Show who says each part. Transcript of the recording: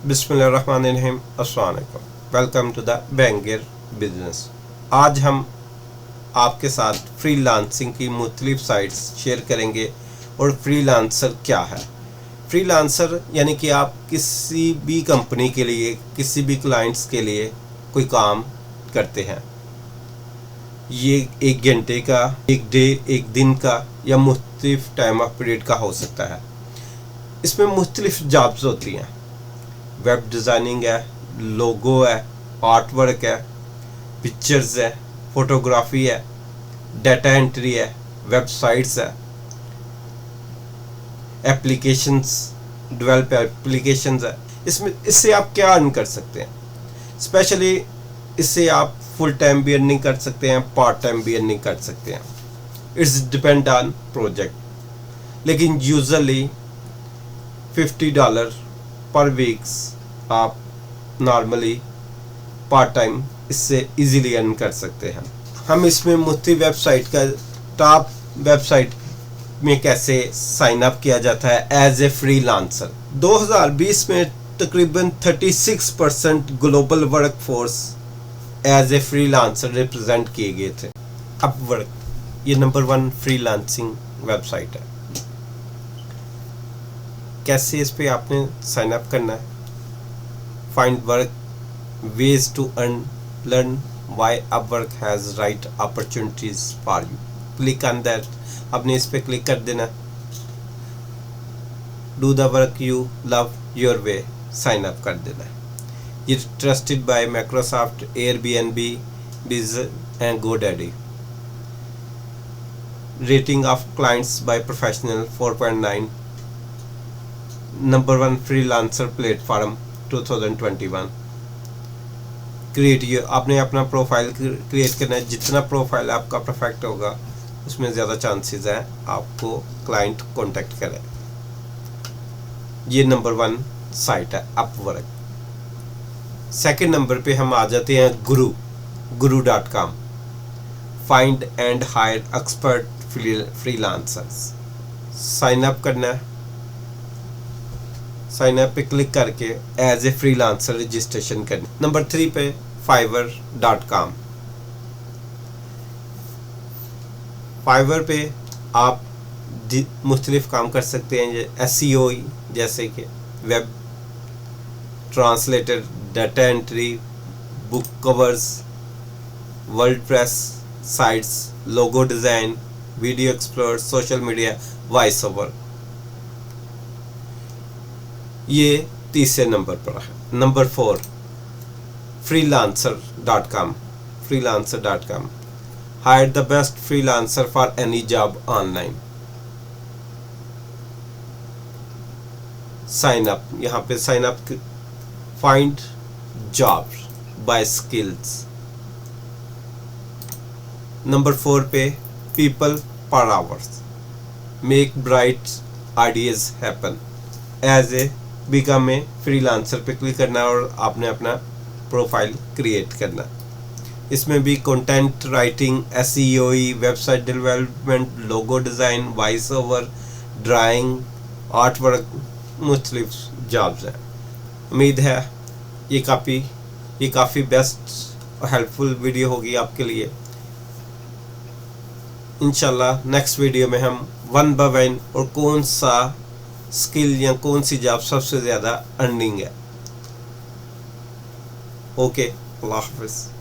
Speaker 1: बिस्मिल्लाहिर्रहमानिर्रहीम। अस्सलाम वालेकुम। Welcome to the Bangar business. आज हम आपके साथ फ्रीलांसिंग की मुख्तलिफ साइट्स शेयर करेंगे और फ्रीलांसर क्या है। फ्रीलांसर यानी कि आप किसी भी कंपनी के लिए, किसी भी क्लाइंट्स के लिए कोई काम करते हैं। ये 1 घंटे का, 1 डे, 1 दिन का या मुख्तलिफ टाइम ऑफ पीरियड का हो सकता है। इसमें मुख्तलिफ जॉब्स होती हैं। वेब डिज़ाइनिंग है, लोगो है, आर्ट वर्क है, पिक्चर्स है, फोटोग्राफी है, डाटा एंट्री है, वेबसाइट्स है, एप्लीकेशंस, डेवलप एप्लीकेशंस है। इससे आप क्या अर्न कर सकते हैं? स्पेशली इससे आप फुल टाइम भी अर्निंग कर सकते हैं, पार्ट टाइम भी अर्निंग कर सकते हैं। इट्स डिपेंड ऑन प्रोजेक्ट, लेकिन यूजुअली $50 पर वीक्स आप नॉर्मली पार्ट टाइम इससे इजीली अर्न कर सकते हैं। हम इसमें मुफ्ती वेबसाइट का टॉप वेबसाइट में कैसे साइन अप किया जाता है एज ए फ्रीलांसर। 2020 में तकरीबन 36% global work force as a freelancer represent किए गए थे। अपवर्क ये नंबर 1 फ्रीलांसिंग वेबसाइट है। कैसे इस पे आपने साइन अप करना है? Find work, ways to earn, learn why Upwork has right opportunities for you. Click on that. आपने इस पे क्लिक कर देना। Do the work you love your way, sign up कर देना है। ये trusted by Microsoft, Airbnb, Biz and GoDaddy. Rating of clients by professional 4.9। Number 1 freelancer platform 2021। आपने अपना प्रोफाइल क्रिएट करना है। जितना प्रोफाइल आपका परफेक्ट होगा उसमें ज़्यादा चांसेस हैं आपको क्लाइंट कांटेक्ट करें। ये नंबर 1 साइट है अपवर्क। सेकंड नंबर पे हम आ जाते हैं guru.com। Find and hire expert freelancers. Sign up करना है। साइन अप पे क्लिक करके एज ए फ्रीलांसर रजिस्ट्रेशन करनी। नंबर 3 पे fiverr.com। फाइवर पे आप मुख्तलिफ काम कर सकते हैं, SEO जैसे कि web translator, data entry, book covers, WordPress sites, logo design, video explore, social media, voice over. ये तीसरे नंबर पर है। Number 4 freelancer.com। Hire the best freelancer for any job online. Sign up, यहाँ पे sign up. Find jobs by skills. Number 4 पे people per hours. Make bright ideas happen. As a become a freelancer पे click करना और आपने अपना profile create करना। इसमें भी content writing, SEO, website development, logo design, voice over, drawing, art work, मुख्तलिफ जॉब्स हैं। उम्मीद है ये काफ़ी बेस्ट और हेल्पफुल वीडियो होगी आपके लिए। इंशाल्लाह नेक्स्ट वीडियो में हम 1 बाय 1 और कौन सा स्किल या कौन सी जॉब सबसे ज़्यादा अर्निंग है। ओके, अल्लाह हाफ़िज़।